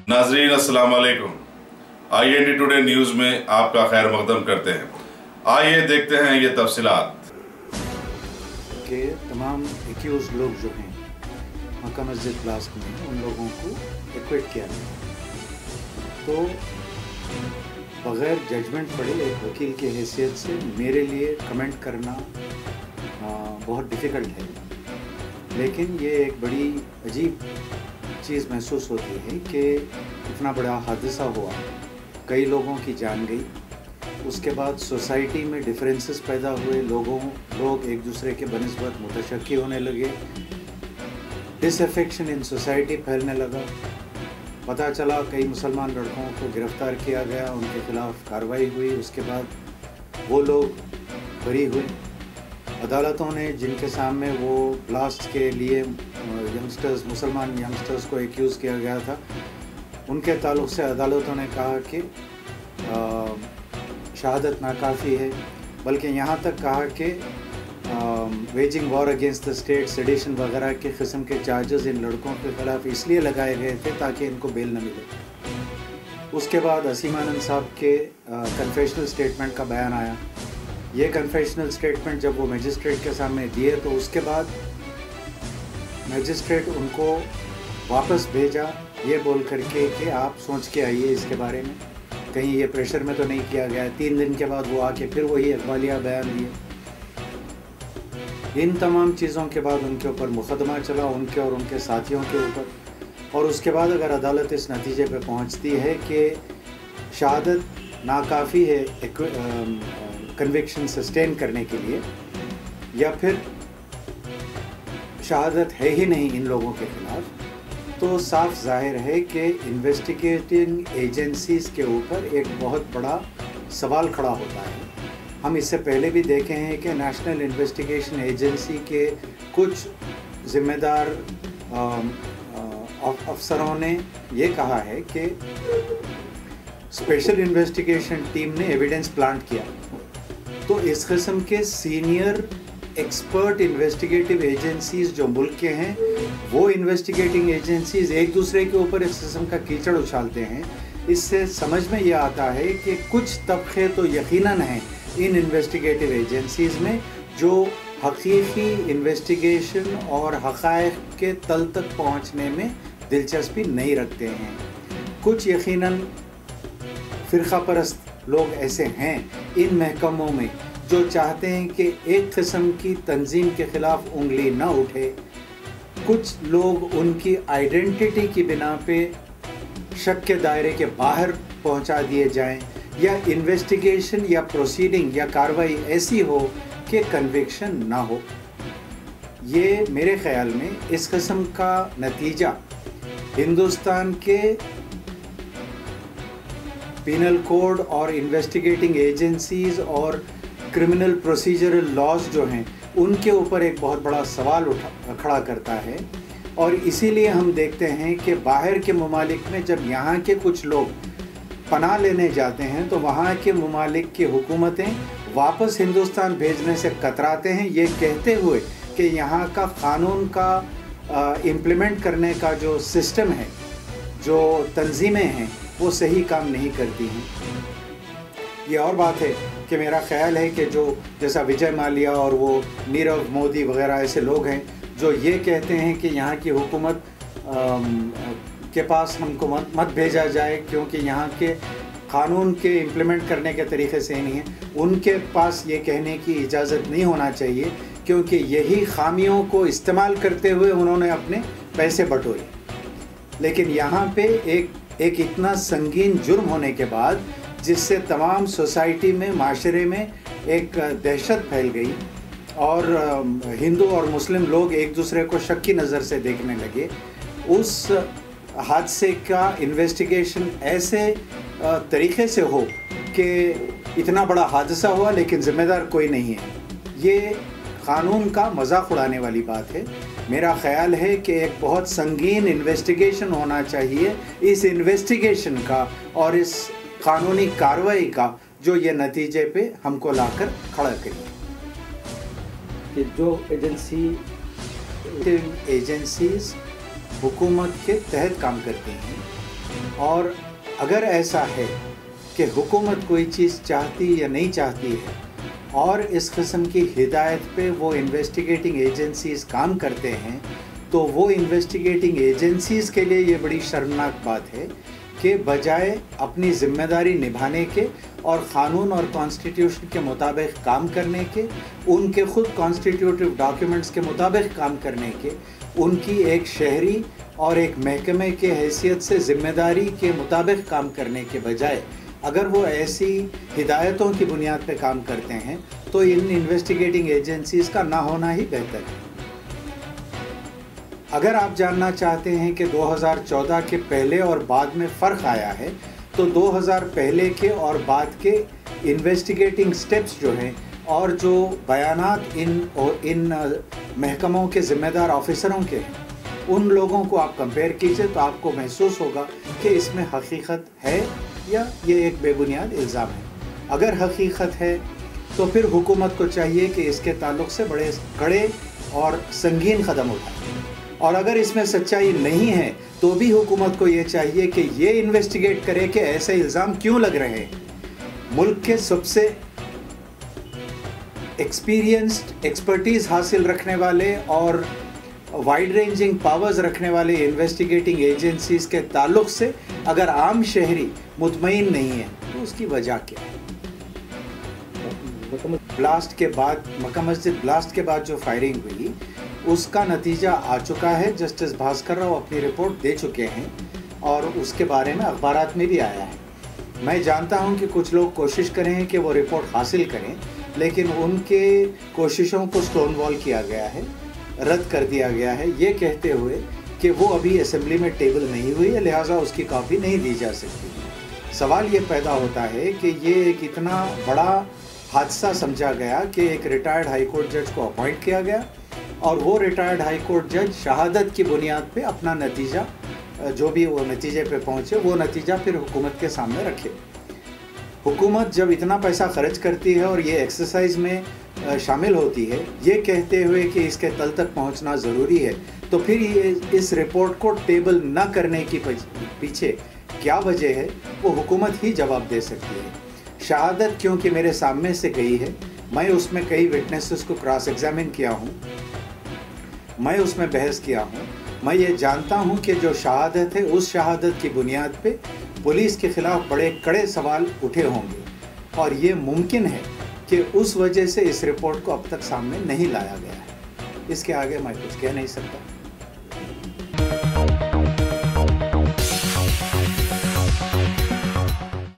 नाजरीन अस्सलाम वालेकुम। IND टुडे न्यूज़ में आपका खैर मकदम करते हैं। आइए देखते हैं ये तफसीलात कि तमाम एक्यूज लोग जो हैं मक्का मस्जिद ब्लास्ट में, उन लोगों को एक्विट किया गया। तो बग़ैर जजमेंट पढ़े एक वकील की हैसियत से मेरे लिए कमेंट करना बहुत डिफ़िकल्ट है, लेकिन ये एक बड़ी अजीब चीज़ महसूस होती है कि इतना बड़ा हादसा हुआ, कई लोगों की जान गई, उसके बाद सोसाइटी में डिफरेंसेस पैदा हुए, लोग एक दूसरे के बनिस्बत मुतशक्की होने लगे, डिसअफेक्शन इन सोसाइटी फैलने लगा। पता चला कई मुसलमान लड़कों को गिरफ़्तार किया गया, उनके ख़िलाफ़ कार्रवाई हुई, उसके बाद वो लोग बरी हुए। अदालतों ने जिनके सामने वो ब्लास्ट के लिए मुसलमान यंगस्टर्स को एक्यूज़ किया गया था, उनके ताल्लुक़ से अदालतों ने कहा कि शहादत नाकाफ़ी है, बल्कि यहाँ तक कहा कि waging war against the state, sedition वगैरह के किस्म के चार्जेस इन लड़कों के ख़िलाफ़ इसलिए लगाए गए थे ताकि इनको बेल न मिले। उसके बाद असीम आनंद साहब के कन्फेशनल स्टेटमेंट का बयान आया। ये कन्फेशनल स्टेटमेंट जब वो मजिस्ट्रेट के सामने दिए तो उसके बाद मजिस्ट्रेट उनको वापस भेजा ये बोल करके कि आप सोच के आइए इसके बारे में, कहीं ये प्रेशर में तो नहीं किया गया। 3 दिन के बाद वो आके फिर वही अखबारिया बयान दिए। इन तमाम चीज़ों के बाद उनके ऊपर मुकदमा चला, उनके और उनके साथियों के ऊपर, और उसके बाद अगर अदालत इस नतीजे पे पहुंचती है कि शहादत नाकाफ़ी है कन्विक्शन सस्टेन करने के लिए, या फिर शहादत है ही नहीं इन लोगों के ख़िलाफ़, तो साफ जाहिर है कि इन्वेस्टिगेटिंग एजेंसीज़ के ऊपर एक बहुत बड़ा सवाल खड़ा होता है। हम इससे पहले भी देखे हैं कि नेशनल इन्वेस्टिगेशन एजेंसी के कुछ ज़िम्मेदार अफसरों ने ये कहा है कि स्पेशल इन्वेस्टिगेशन टीम ने एविडेंस प्लांट किया। तो इस किस्म के सीनियर एक्सपर्ट इन्वेस्टिगेटिव एजेंसीज़ जो मुल्क के हैं, वो इन्वेस्टिगेटिंग एजेंसीज़ एक दूसरे के ऊपर इस किस्म का कीचड़ उछालते हैं। इससे समझ में ये आता है कि कुछ तबके तो यकीनन हैं इन इन्वेस्टिगेटिव एजेंसीज़ में जो हकीकी इन्वेस्टिगेशन और हक़ाइक़ के तल तक पहुंचने में दिलचस्पी नहीं रखते हैं। कुछ यकीनन फ़िरक़ा परस्त लोग ऐसे हैं इन महकमों में जो चाहते हैं कि एक किस्म की तंजीम के ख़िलाफ़ उंगली न उठे। कुछ लोग उनकी आइडेंटिटी की बिना पे शक के दायरे के बाहर पहुंचा दिए जाएं, या इन्वेस्टिगेशन या प्रोसीडिंग या कार्रवाई ऐसी हो कि कन्विक्शन ना हो। ये मेरे ख़्याल में इस किस्म का नतीजा हिंदुस्तान के पीनल कोड और इन्वेस्टिगेटिंग एजेंसीज़ और क्रिमिनल प्रोसीजरल लॉज जो हैं उनके ऊपर एक बहुत बड़ा सवाल खड़ा करता है। और इसीलिए हम देखते हैं कि बाहर के ममालिक में जब यहाँ के कुछ लोग पनाह लेने जाते हैं तो वहाँ के ममालिक की हुकूमतें वापस हिंदुस्तान भेजने से कतराते हैं, ये कहते हुए कि यहाँ का क़ानून का इम्प्लीमेंट करने का जो सिस्टम है, जो तंजीमें हैं, वो सही काम नहीं करती हैं। ये और बात है कि मेरा ख़्याल है कि जो जैसा विजय माल्या और वो नीरव मोदी वगैरह ऐसे लोग हैं जो ये कहते हैं कि यहाँ की हुकूमत के पास हमको मत भेजा जाए क्योंकि यहाँ के क़ानून के इम्प्लीमेंट करने के तरीक़े से नहीं है, उनके पास ये कहने की इजाज़त नहीं होना चाहिए क्योंकि यही ख़ामियों को इस्तेमाल करते हुए उन्होंने अपने पैसे बटोरे। लेकिन यहाँ पे एक इतना संगीन जुर्म होने के बाद जिससे तमाम सोसाइटी में, माशरे में एक दहशत फैल गई और हिंदू और मुस्लिम लोग एक दूसरे को शक की नज़र से देखने लगे, उस हादसे का इन्वेस्टिगेशन ऐसे तरीक़े से हो कि इतना बड़ा हादसा हुआ लेकिन ज़िम्मेदार कोई नहीं है, ये क़ानून का मजाक उड़ाने वाली बात है। मेरा ख़्याल है कि एक बहुत संगीन इन्वेस्टिगेशन होना चाहिए इस इन्वेस्टिगेशन का और इस कानूनी कार्रवाई का जो ये नतीजे पे हमको लाकर खड़ा करिए कि जो एजेंसीज़ हुकूमत के तहत काम करती हैं اور اگر ایسا ہے کہ حکومت کوئی چیز چاہتی یا نہیں چاہتی ہے اور اس قسم کی ہدایت پہ وہ انویسٹیگیٹنگ ایجنسیز کام کرتے ہیں تو وہ انویسٹیگیٹنگ ایجنسیز کے لیے یہ بڑی شرمناک بات ہے کہ بجائے اپنی ذمہ داری نبھانے کے اور قانون اور کانسٹیٹیوشن کے مطابق کام کرنے کے، ان کے خود کانسٹیٹیوٹیو ڈاکیومنٹس کے مطابق کام کرنے کے، ان کی ایک شہری اور ایک محکمے کے حیثیت سے ذمہ داری کے مطابق کام کرنے کے بجائے اگر وہ ایسی ہدایتوں کی بنیاد پہ کام کرتے ہیں تو ان انویسٹیگیٹنگ ایجنسیز کا نہ ہونا ہی بہتر ہے۔ اگر آپ جاننا چاہتے ہیں کہ 2014 کے پہلے اور بعد میں فرق آیا ہے تو 2000 پہلے کے اور بعد کے انویسٹیگیٹنگ سٹیپس جو ہیں اور جو بیانات ان محکموں کے ذمہ دار آفیسروں کے ہیں ان لوگوں کو آپ کمپیئر کیجئے تو آپ کو محسوس ہوگا کہ اس میں حقیقت ہے یا یہ ایک بے بنیاد الزام ہے۔ اگر حقیقت ہے تو پھر حکومت کو چاہیے کہ اس کے تعلق سے بڑے کڑے اور سنگین قدم اٹھائے، اور اگر اس میں سچائی نہیں ہے تو بھی حکومت کو یہ چاہیے کہ یہ انویسٹیگیٹ کرے کہ ایسے الزام کیوں لگ رہے ہیں۔ ملک کے سب سے ایکسپرٹیز حاصل رکھنے والے اور وائڈ رینجنگ پاورز رکھنے والے انویسٹیگیٹنگ ایجنسیز کے تعلق سے اگر عام شہری مطمئن نہیں ہے تو اس کی وجہ کیا ہے؟ مکہ مسجد بلاسٹ کے بعد جو فائرنگ ہوئی اس کا نتیجہ آ چکا ہے۔ جسٹس بھاسکر راؤ اپنی رپورٹ دے چکے ہیں اور اس کے بارے میں اخبارات میں بھی آیا ہے۔ میں جانتا ہوں کہ کچھ لوگ کوشش کریں کہ وہ رپورٹ حاصل کریں، لیکن ان کے کوششوں کو سٹون وال کیا گیا ہے، رد کر دیا گیا ہے، یہ کہتے ہوئے کہ وہ ابھی اسمبلی میں ٹیبل نہیں ہوئی ہے، لہٰذا اس کی کاپی نہیں دی جا سکتی۔ سوال یہ پیدا ہوتا ہے کہ یہ ایک اتنا بڑا حادثہ سمجھا گیا کہ ایک ریٹائرڈ ہائی کورٹ جج کو اپوائنٹ کیا گیا اور وہ ریٹائرڈ ہائی کورٹ جج شہادت کی بنیاد پہ اپنا نتیجہ جو بھی وہ نتیجے پہ پہنچے وہ نتیجہ پھر حکومت کے سامنے رکھے۔ حکومت جب اتنا پیسہ خرچ کرتی ہے اور یہ ایکسرسائز میں شامل ہوتی ہے یہ کہتے ہوئے کہ اس کے تل تک پہنچنا ضروری ہے، تو پھر یہ اس رپورٹ کو ٹیبل نہ کرنے کی پیچھے کیا وجہ ہے وہ حکومت ہی جواب دے سکتی ہے۔ شہادت کیونکہ میرے سامنے سے گئی ہے، میں اس میں کئی وٹنسز کو کراس ایگزامن کیا ہوں، میں اس میں بحث کیا ہوں، میں یہ جانتا ہوں کہ جو شہادت ہے اس شہادت کی بنیاد پہ پولیس کے خلاف بڑے کڑے سوال اٹھے ہوں گے، اور یہ ممکن ہے کہ اس وجہ سے اس رپورٹ کو اب تک سامنے نہیں لایا گیا ہے۔ اس کے آگے میں کچھ کہہ نہیں سکتا۔